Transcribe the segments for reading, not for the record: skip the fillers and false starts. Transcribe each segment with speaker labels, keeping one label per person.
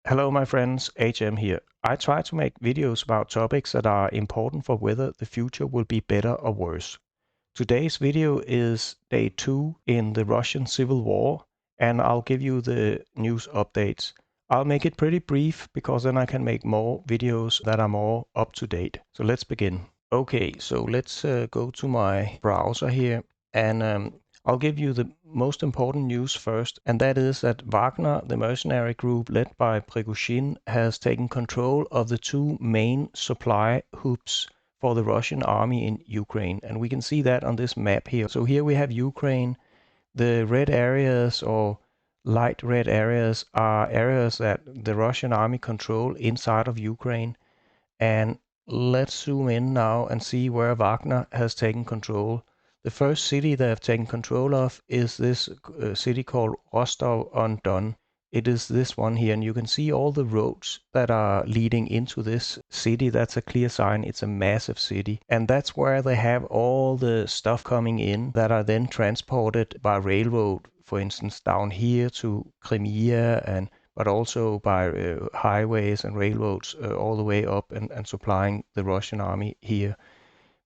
Speaker 1: Hello my friends, HM here. I try to make videos about topics that are important for whether the future will be better or worse. Today's video is day 2 in the Russian Civil War, and I'll give you the news updates. I'll make it pretty brief because then I can make more videos that are more up to date. So let's begin. Okay, so let's go to my browser here, and I'll give you the most important news first, and that is that Wagner, the mercenary group led by Prigozhin, has taken control of the two main supply hubs for the Russian army in Ukraine. And we can see that on this map here. So here we have Ukraine. The red areas or light red areas are areas that the Russian army control inside of Ukraine. And let's zoom in now and see where Wagner has taken control. The first city they have taken control of is this city called Rostov-on-Don. It is this one here, and you can see all the roads that are leading into this city. That's a clear sign. It's a massive city. And that's where they have all the stuff coming in that are then transported by railroad, for instance, down here to Crimea, but also by highways and railroads all the way up and supplying the Russian army here.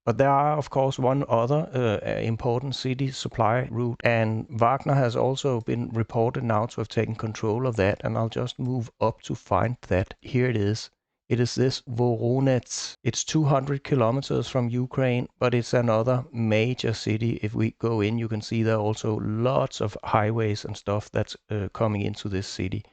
Speaker 1: But there are, of course, one other important city supply route, and Wagner has also been reported now to have taken control of that, and I'll just move up to find that. Here it is. It is this Voronezh. It's 200 kilometers from Ukraine, but it's another major city. If we go in, you can see there are also lots of highways and stuff that's coming into this city.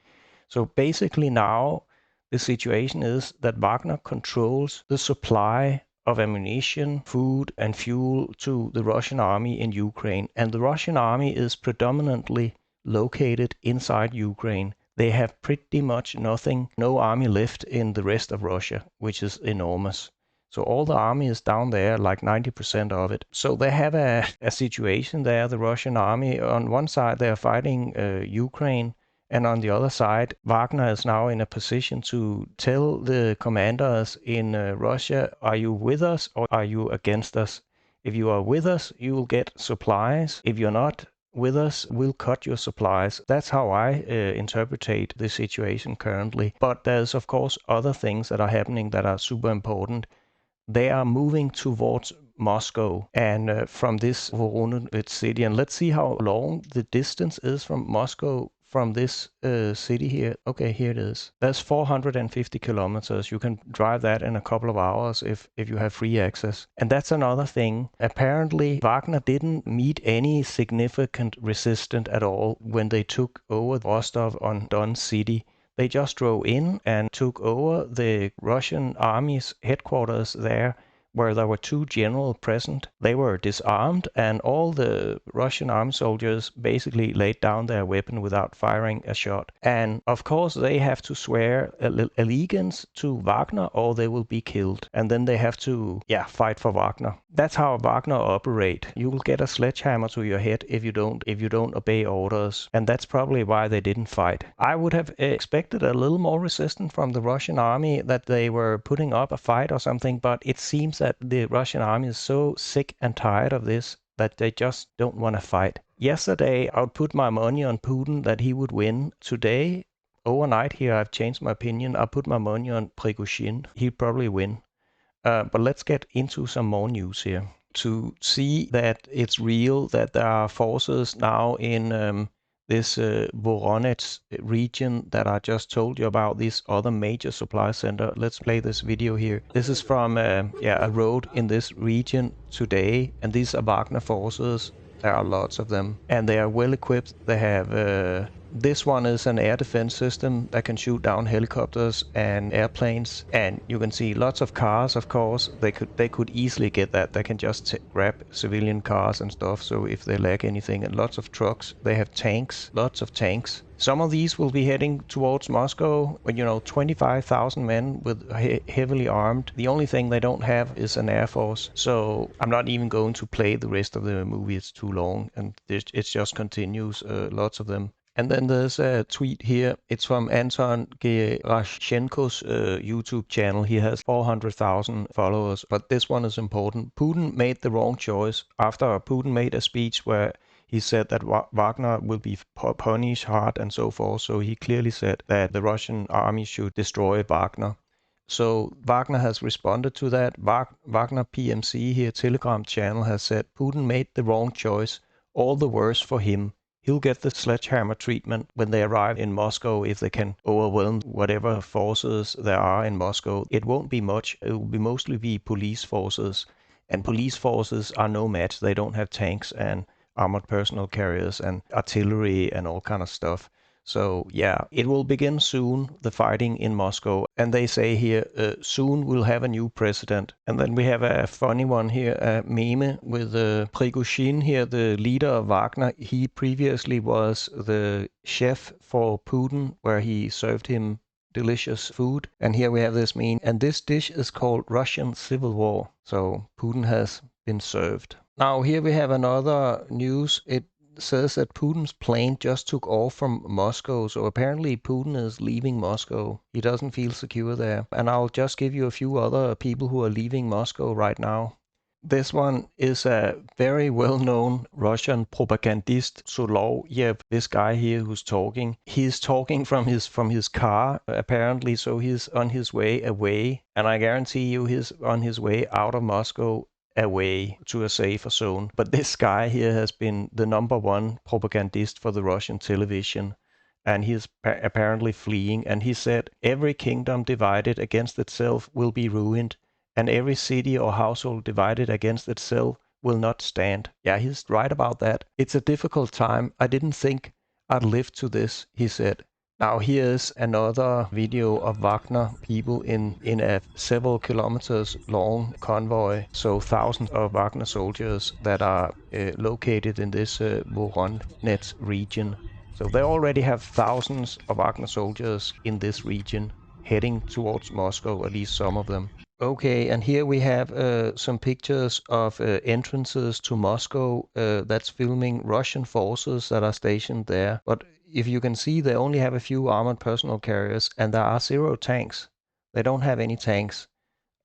Speaker 1: So basically now the situation is that Wagner controls the supply of ammunition, food, and fuel to the Russian army in Ukraine. And the Russian army is predominantly located inside Ukraine. They have pretty much nothing, no army left in the rest of Russia, which is enormous. So all the army is down there, like 90% of it. So they have a situation there, the Russian army. On one side, they are fighting Ukraine. And on the other side, Wagner is now in a position to tell the commanders in Russia, are you with us or are you against us? If you are with us, you will get supplies. If you're not with us, we'll cut your supplies. That's how I interpret the situation currently. But there's, of course, other things that are happening that are super important. They are moving towards Moscow and from this Voronezh city. And let's see how long the distance is from Moscow from this city here. Okay, here it is. That's 450 kilometers. You can drive that in a couple of hours if you have free access. And that's another thing. Apparently, Wagner didn't meet any significant resistance at all when they took over Rostov-on-Don city. They just drove in and took over the Russian army's headquarters there, where there were two generals present. They were disarmed, and all the Russian army soldiers basically laid down their weapon without firing a shot. And of course, they have to swear allegiance to Wagner or they will be killed. And then they have to, fight for Wagner. That's how Wagner operate. You will get a sledgehammer to your head if you don't obey orders. And that's probably why they didn't fight. I would have expected a little more resistance from the Russian army, that they were putting up a fight or something, but it seems that the Russian army is so sick and tired of this that they just don't want to fight. Yesterday, I would put my money on Putin that he would win. Today, overnight here, I've changed my opinion. I put my money on Prigozhin. He'd probably win. But let's get into some more news here. To see that it's real, that there are forces now in this Voronezh region that I just told you about, this other major supply center. Let's play this video here. This is from a road in this region today, and these are Wagner forces. There are lots of them, and they are well equipped. They have this one is an air defense system that can shoot down helicopters and airplanes, and you can see lots of cars. Of course, they could easily get that. They can just grab civilian cars and stuff. So if they lack anything, and lots of trucks. They have tanks, lots of tanks. Some of these will be heading towards Moscow, but 25,000 men with heavily armed. The only thing they don't have is an air force. So I'm not even going to play the rest of the movie. It's too long, and it just continues. Lots of them. And then there's a tweet here. It's from Antons Gerasimov's YouTube channel. He has 400,000 followers, but this one is important. Putin made the wrong choice. After Putin made a speech where he said that Wagner will be punished hard and so forth. So he clearly said that the Russian army should destroy Wagner. So Wagner has responded to that. Wagner PMC here, Telegram channel, has said Putin made the wrong choice. All the worse for him. He'll get the sledgehammer treatment when they arrive in Moscow if they can overwhelm whatever forces there are in Moscow. It won't be much. It will be mostly be police forces. And police forces are no match. They don't have tanks and armored personnel carriers and artillery and all kind of stuff. So yeah, it will begin soon, the fighting in Moscow. And they say here, soon we'll have a new president. And then we have a funny one here, a meme with Prigozhin here, the leader of Wagner. He previously was the chef for Putin, where he served him delicious food. And here we have this meme. And this dish is called Russian Civil War. So Putin has been served. Now here we have another news. It says that Putin's plane just took off from Moscow, so apparently Putin is leaving Moscow. He doesn't feel secure there. And I'll just give you a few other people who are leaving Moscow right now. This one is a very well-known Russian propagandist, Solovyev, this guy here who's talking. He's talking from his car, apparently, so he's on his way away. And I guarantee you he's on his way out of Moscow, away to a safer zone. But this guy here has been the #1 propagandist for the Russian television, and he's apparently fleeing. And he said, every kingdom divided against itself will be ruined, and every city or household divided against itself will not stand. Yeah, he's right about that. It's a difficult time. I didn't think I'd live to this, he said. Now here's another video of Wagner people in a several kilometers long convoy. So thousands of Wagner soldiers that are located in this Voronezh region. So they already have thousands of Wagner soldiers in this region heading towards Moscow, at least some of them. Okay, and here we have some pictures of entrances to Moscow that's filming Russian forces that are stationed there. But if you can see, they only have a few armored personnel carriers and there are 0 tanks. They don't have any tanks.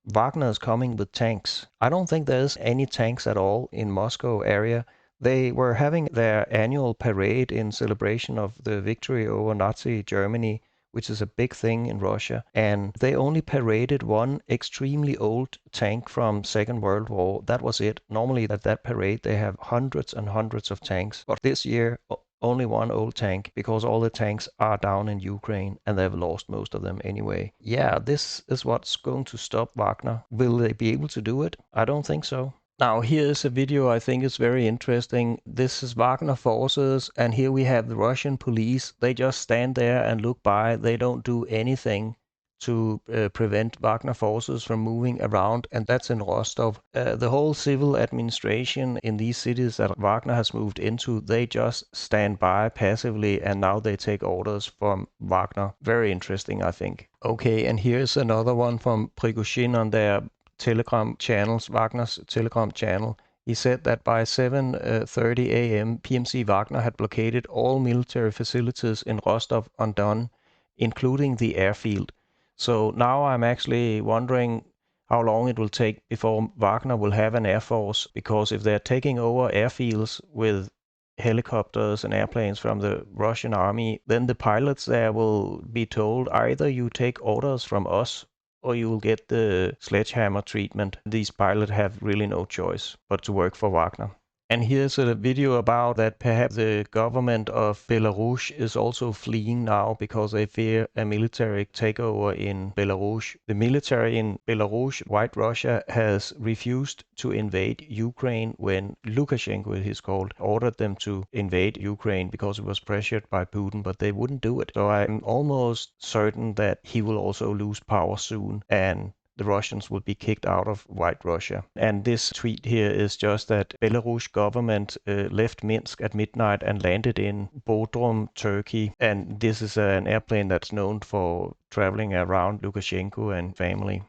Speaker 1: Wagner is coming with tanks. I don't think there's any tanks at all in Moscow area. They were having their annual parade in celebration of the victory over Nazi Germany, which is a big thing in Russia. And they only paraded one extremely old tank from Second World War. That was it. Normally at that parade they have hundreds and hundreds of tanks. But this year only one old tank, because all the tanks are down in Ukraine and they've lost most of them anyway. Yeah, this is what's going to stop Wagner. Will they be able to do it? I don't think so. Now here's a video I think is very interesting. This is Wagner forces, and here we have the Russian police. They just stand there and look by. They don't do anything to prevent Wagner forces from moving around, and that's in Rostov. The whole civil administration in these cities that Wagner has moved into, they just stand by passively, and now they take orders from Wagner. Very interesting, I think. Okay, and here's another one from Prigozhin on their Telegram channels, Wagner's Telegram channel. He said that by 7:30 a.m., PMC Wagner had blockaded all military facilities in Rostov-on-Don, including the airfield. So now I'm actually wondering how long it will take before Wagner will have an air force, because if they're taking over airfields with helicopters and airplanes from the Russian army, then the pilots there will be told either you take orders from us or you will get the sledgehammer treatment. These pilots have really no choice but to work for Wagner. And here's a video about that perhaps the government of Belarus is also fleeing now because they fear a military takeover in Belarus. The military in Belarus, White Russia, has refused to invade Ukraine when Lukashenko, it is called, ordered them to invade Ukraine because it was pressured by Putin, but they wouldn't do it. So I'm almost certain that he will also lose power soon, and the Russians will be kicked out of White Russia. And this tweet here is just that Belarus government left Minsk at midnight and landed in Bodrum, Turkey. And this is an airplane that's known for traveling around Lukashenko and family.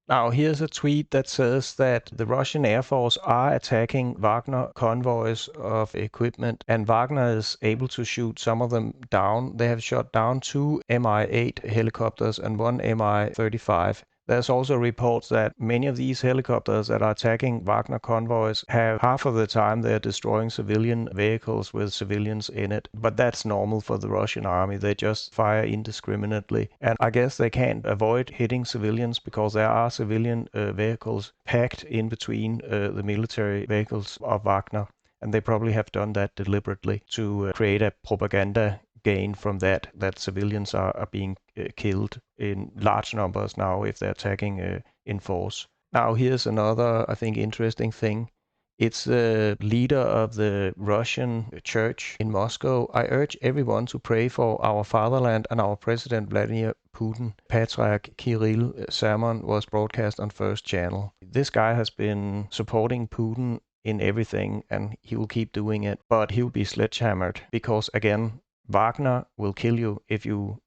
Speaker 1: Now here's a tweet that says that the Russian Air Force are attacking Wagner convoys of equipment, and Wagner is able to shoot some of them down. They have shot down 2 Mi-8 helicopters and 1 Mi-35. There's also reports that many of these helicopters that are attacking Wagner convoys have half of the time they're destroying civilian vehicles with civilians in it. But that's normal for the Russian army. They just fire indiscriminately. And I guess they can't avoid hitting civilians because there are civilian vehicles packed in between the military vehicles of Wagner. And they probably have done that deliberately to create a propaganda gain from that civilians are being killed in large numbers now if they're attacking in force. Now here's another, I think, interesting thing. It's the leader of the Russian church in Moscow. I urge everyone to pray for our fatherland and our president Vladimir Putin. Patriarch Kirill sermon was broadcast on First Channel. This guy has been supporting Putin in everything, and he will keep doing it, but he'll be sledgehammered because, again, Wagner will kill you if you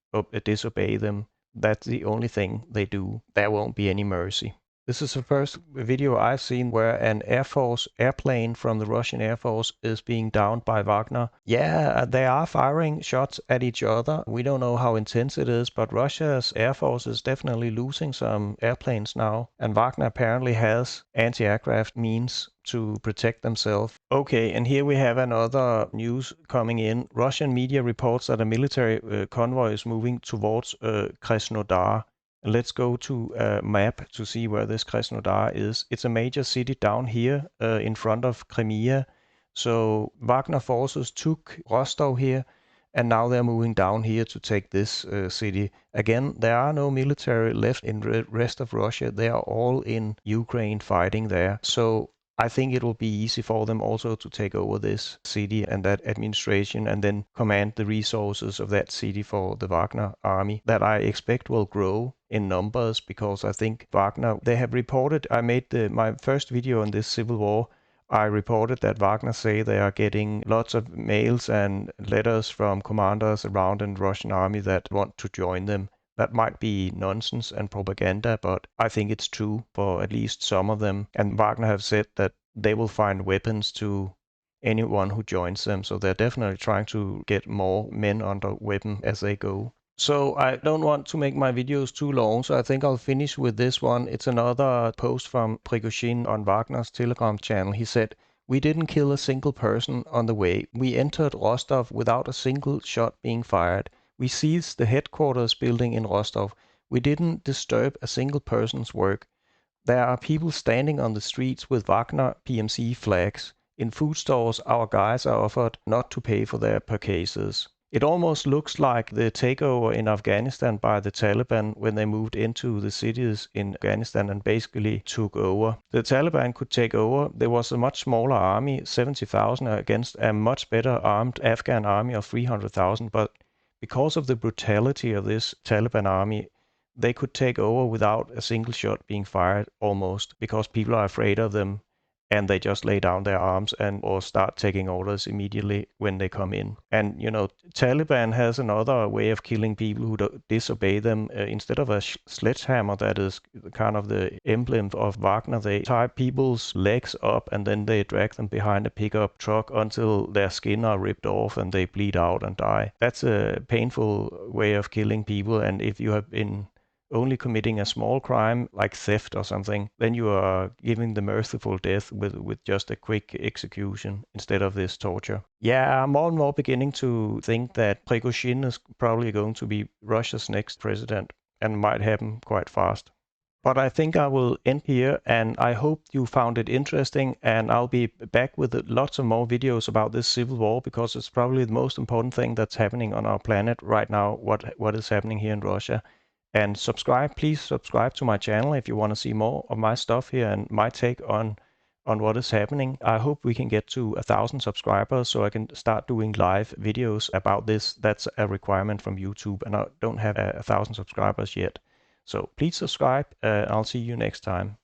Speaker 1: disobey them. That's the only thing they do. There won't be any mercy. This is the first video I've seen where an Air Force airplane from the Russian Air Force is being downed by Wagner. Yeah, they are firing shots at each other. We don't know how intense it is, but Russia's Air Force is definitely losing some airplanes now. And Wagner apparently has anti-aircraft means to protect themselves. Okay, and here we have another news coming in. Russian media reports that a military convoy is moving towards Krasnodar. Let's go to a map to see where this Krasnodar is. It's a major city down here in front of Crimea. So Wagner forces took Rostov here, and now they're moving down here to take this city. Again, there are no military left in the rest of Russia. They are all in Ukraine fighting there. So I think it will be easy for them also to take over this city and that administration and then command the resources of that city for the Wagner army that I expect will grow in numbers because I think Wagner, they have reported, I made my first video on this civil war. I reported that Wagner say they are getting lots of mails and letters from commanders around in the Russian army that want to join them. That might be nonsense and propaganda, but I think it's true for at least some of them. And Wagner have said that they will find weapons to anyone who joins them. So they're definitely trying to get more men under weapon as they go. So I don't want to make my videos too long, so I think I'll finish with this one. It's another post from Prigozhin on Wagner's Telegram channel. He said, "We didn't kill a single person on the way. We entered Rostov without a single shot being fired. We seized the headquarters building in Rostov. We didn't disturb a single person's work. There are people standing on the streets with Wagner PMC flags. In food stores, our guys are offered not to pay for their purchases." It almost looks like the takeover in Afghanistan by the Taliban when they moved into the cities in Afghanistan and basically took over. The Taliban could take over. There was a much smaller army, 70,000, against a much better armed Afghan army of 300,000. But because of the brutality of this Taliban army, they could take over without a single shot being fired almost because people are afraid of them. And they just lay down their arms or start taking orders immediately when they come in. And, you know, Taliban has another way of killing people who disobey them. Instead of a sledgehammer that is kind of the emblem of Wagner, they tie people's legs up and then they drag them behind a pickup truck until their skin are ripped off and they bleed out and die. That's a painful way of killing people. And if you have been only committing a small crime like theft or something, then you are giving the merciful death with just a quick execution instead of this torture. Yeah, I'm more and more beginning to think that Prigozhin is probably going to be Russia's next president and might happen quite fast. But I think I will end here, and I hope you found it interesting, and I'll be back with lots of more videos about this civil war because it's probably the most important thing that's happening on our planet right now, what is happening here in Russia. And please subscribe to my channel if you want to see more of my stuff here and my take on what is happening. I hope we can get to 1,000 subscribers so I can start doing live videos about this. That's a requirement from YouTube, and I don't have 1,000 subscribers yet. So please subscribe. I'll see you next time.